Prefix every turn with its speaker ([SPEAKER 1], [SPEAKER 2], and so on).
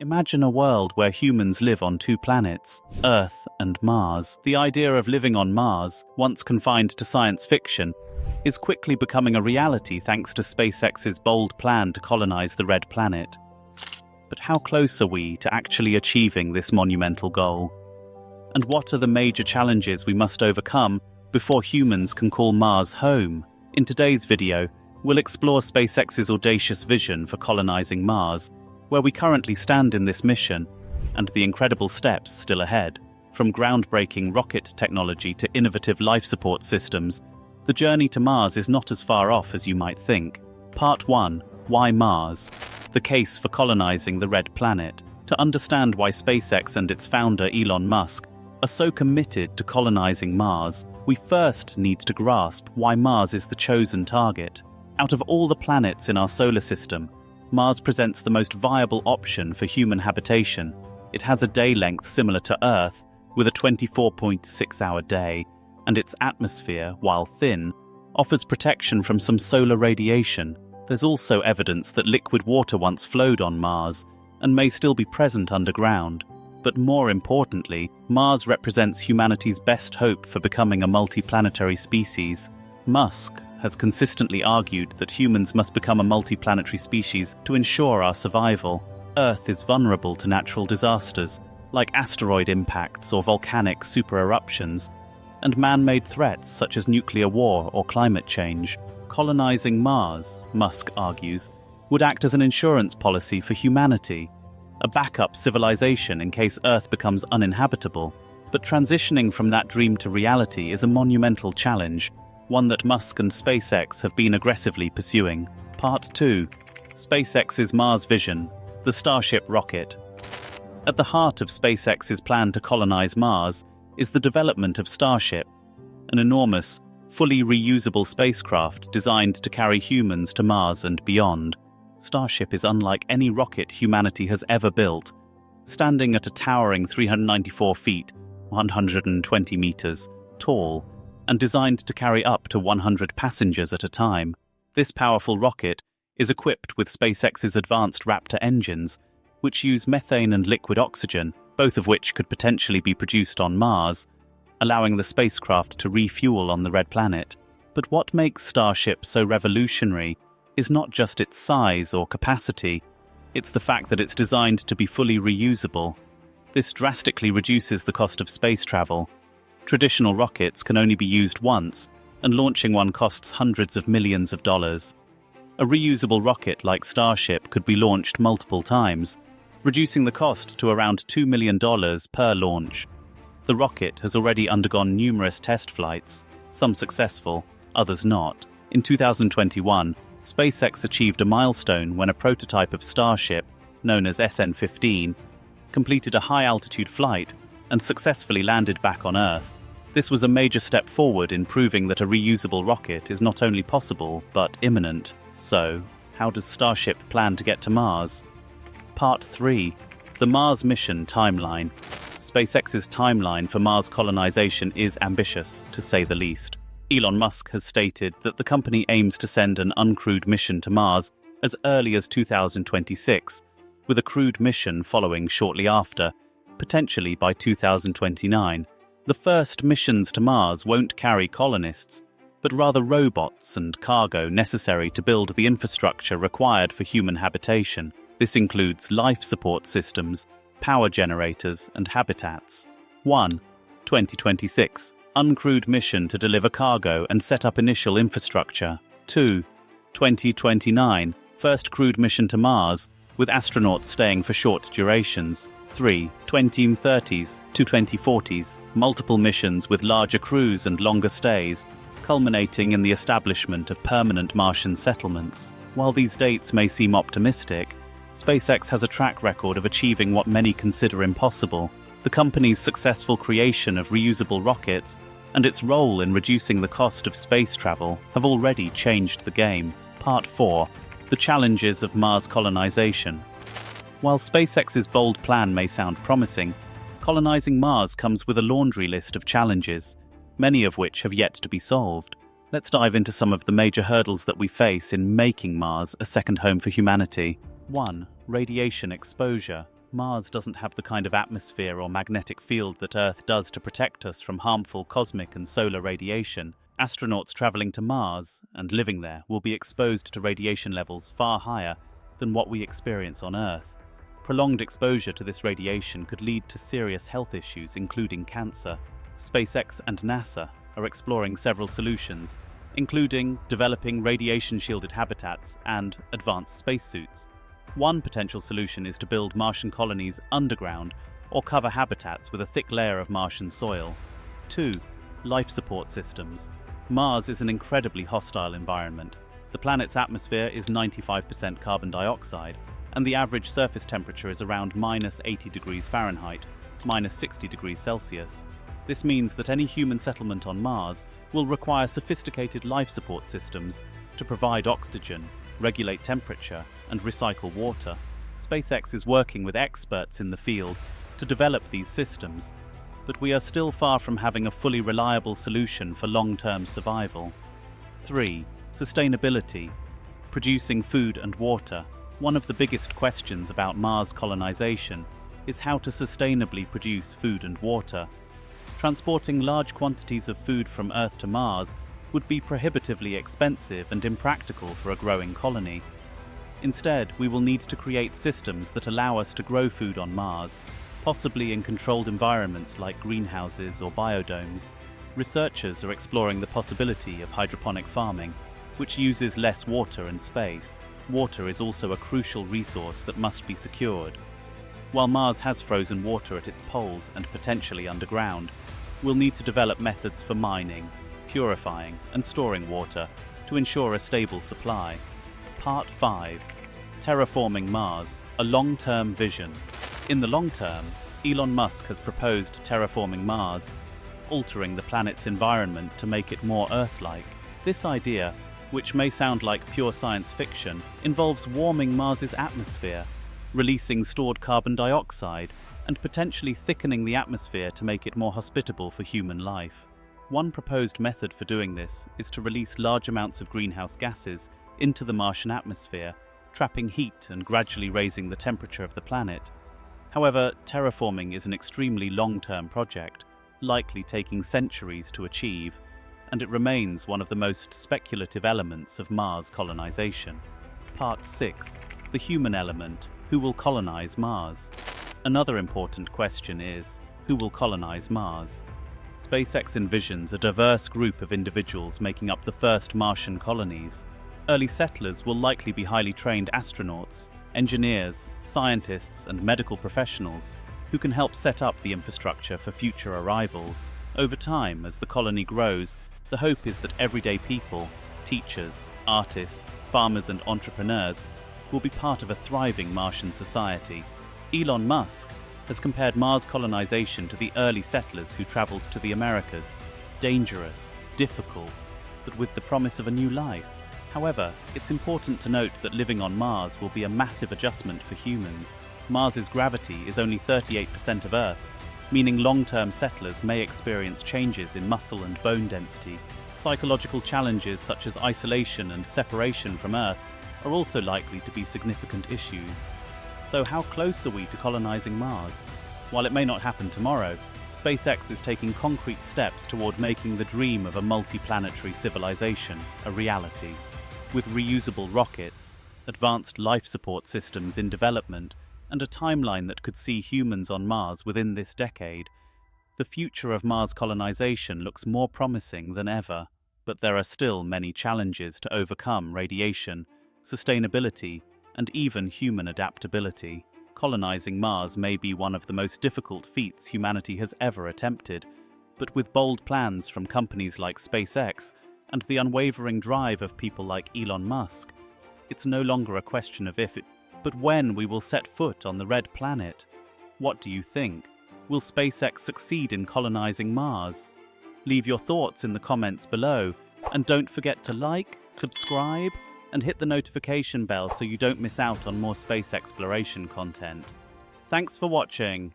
[SPEAKER 1] Imagine a world where humans live on two planets, Earth and Mars. The idea of living on Mars, once confined to science fiction, is quickly becoming a reality thanks to SpaceX's bold plan to colonize the red planet. But how close are we to actually achieving this monumental goal? And what are the major challenges we must overcome before humans can call Mars home? In today's video, we'll explore SpaceX's audacious vision for colonizing Mars, where we currently stand in this mission, and the incredible steps still ahead. From groundbreaking rocket technology to innovative life support systems, the journey to Mars is not as far off as you might think. Part 1. Why Mars? The case for colonizing the red planet. To understand why SpaceX and its founder Elon Musk are so committed to colonizing Mars, we first need to grasp why Mars is the chosen target. Out of all the planets in our solar system, Mars presents the most viable option for human habitation. It has a day length similar to Earth, with a 24.6-hour day, and its atmosphere, while thin, offers protection from some solar radiation. There's also evidence that liquid water once flowed on Mars, and may still be present underground. But more importantly, Mars represents humanity's best hope for becoming a multi-planetary species. Musk has consistently argued that humans must become a multi-planetary species to ensure our survival. Earth is vulnerable to natural disasters, like asteroid impacts or volcanic super-eruptions, and man-made threats such as nuclear war or climate change. Colonizing Mars, Musk argues, would act as an insurance policy for humanity, a backup civilization in case Earth becomes uninhabitable. But transitioning from that dream to reality is a monumental challenge, one that Musk and SpaceX have been aggressively pursuing. Part 2. SpaceX's Mars vision, the Starship rocket. At the heart of SpaceX's plan to colonize Mars is the development of Starship, an enormous, fully reusable spacecraft designed to carry humans to Mars and beyond. Starship is unlike any rocket humanity has ever built, standing at a towering 394 feet, 120 meters, tall, and designed to carry up to 100 passengers at a time. This powerful rocket is equipped with SpaceX's advanced Raptor engines, which use methane and liquid oxygen, both of which could potentially be produced on Mars, allowing the spacecraft to refuel on the red planet. But what makes Starship so revolutionary is not just its size or capacity, it's the fact that it's designed to be fully reusable. This drastically reduces the cost of space travel. Traditional rockets can only be used once, and launching one costs hundreds of millions of dollars. A reusable rocket like Starship could be launched multiple times, reducing the cost to around $2 million per launch. The rocket has already undergone numerous test flights, some successful, others not. In 2021, SpaceX achieved a milestone when a prototype of Starship, known as SN-15, completed a high-altitude flight and successfully landed back on Earth. This was a major step forward in proving that a reusable rocket is not only possible, but imminent. So, how does Starship plan to get to Mars? Part 3. The Mars Mission Timeline. SpaceX's timeline for Mars colonization is ambitious, to say the least. Elon Musk has stated that the company aims to send an uncrewed mission to Mars as early as 2026, with a crewed mission following shortly after, potentially by 2029. The first missions to Mars won't carry colonists, but rather robots and cargo necessary to build the infrastructure required for human habitation. This includes life support systems, power generators, and habitats. 1. 2026. Uncrewed mission to deliver cargo and set up initial infrastructure. 2. 2029. First crewed mission to Mars, with astronauts staying for short durations. 3. 2030s to 2040s. Multiple missions with larger crews and longer stays, culminating in the establishment of permanent Martian settlements. While these dates may seem optimistic, SpaceX has a track record of achieving what many consider impossible. The company's successful creation of reusable rockets and its role in reducing the cost of space travel have already changed the game. Part 4. The challenges of Mars colonization. While SpaceX's bold plan may sound promising, colonizing Mars comes with a laundry list of challenges, many of which have yet to be solved. Let's dive into some of the major hurdles that we face in making Mars a second home for humanity. 1. Radiation exposure. Mars doesn't have the kind of atmosphere or magnetic field that Earth does to protect us from harmful cosmic and solar radiation. Astronauts traveling to Mars and living there will be exposed to radiation levels far higher than what we experience on Earth. Prolonged exposure to this radiation could lead to serious health issues, including cancer. SpaceX and NASA are exploring several solutions, including developing radiation-shielded habitats and advanced spacesuits. One potential solution is to build Martian colonies underground or cover habitats with a thick layer of Martian soil. 2. Life support systems. Mars is an incredibly hostile environment. The planet's atmosphere is 95% carbon dioxide, and the average surface temperature is around -80 degrees Fahrenheit, -60 degrees Celsius. This means that any human settlement on Mars will require sophisticated life support systems to provide oxygen, regulate temperature, and recycle water. SpaceX is working with experts in the field to develop these systems, but we are still far from having a fully reliable solution for long-term survival. 3. Sustainability. Producing food and water. One of the biggest questions about Mars colonization is how to sustainably produce food and water. Transporting large quantities of food from Earth to Mars would be prohibitively expensive and impractical for a growing colony. Instead, we will need to create systems that allow us to grow food on Mars, possibly in controlled environments like greenhouses or biodomes. Researchers are exploring the possibility of hydroponic farming, which uses less water and space. Water is also a crucial resource that must be secured. While Mars has frozen water at its poles and potentially underground, we'll need to develop methods for mining, purifying, and storing water to ensure a stable supply. Part 5. Terraforming Mars, a long-term vision. In the long term, Elon Musk has proposed terraforming Mars, altering the planet's environment to make it more Earth-like. This idea, which may sound like pure science fiction, involves warming Mars's atmosphere, releasing stored carbon dioxide, and potentially thickening the atmosphere to make it more hospitable for human life. One proposed method for doing this is to release large amounts of greenhouse gases into the Martian atmosphere, trapping heat and gradually raising the temperature of the planet. However, terraforming is an extremely long-term project, likely taking centuries to achieve, and it remains one of the most speculative elements of Mars colonization. Part 6. The human element. Who will colonize Mars? Another important question is, who will colonize Mars? SpaceX envisions a diverse group of individuals making up the first Martian colonies. Early settlers will likely be highly trained astronauts, engineers, scientists, and medical professionals who can help set up the infrastructure for future arrivals. Over time, as the colony grows, the hope is that everyday people, teachers, artists, farmers, and entrepreneurs will be part of a thriving Martian society. Elon Musk has compared Mars colonization to the early settlers who traveled to the Americas. Dangerous, difficult, but with the promise of a new life. However, it's important to note that living on Mars will be a massive adjustment for humans. Mars's gravity is only 38% of Earth's, meaning long-term settlers may experience changes in muscle and bone density. Psychological challenges such as isolation and separation from Earth are also likely to be significant issues. So how close are we to colonizing Mars? While it may not happen tomorrow, SpaceX is taking concrete steps toward making the dream of a multi-planetary civilization a reality. With reusable rockets, advanced life support systems in development, and a timeline that could see humans on Mars within this decade, the future of Mars colonization looks more promising than ever. But there are still many challenges to overcome: radiation, sustainability, and even human adaptability. Colonizing Mars may be one of the most difficult feats humanity has ever attempted, but with bold plans from companies like SpaceX and the unwavering drive of people like Elon Musk, it's no longer a question of if, but when we will set foot on the red planet. What do you think? Will SpaceX succeed in colonizing Mars? Leave your thoughts in the comments below, and don't forget to like, subscribe, and hit the notification bell so you don't miss out on more space exploration content. Thanks for watching.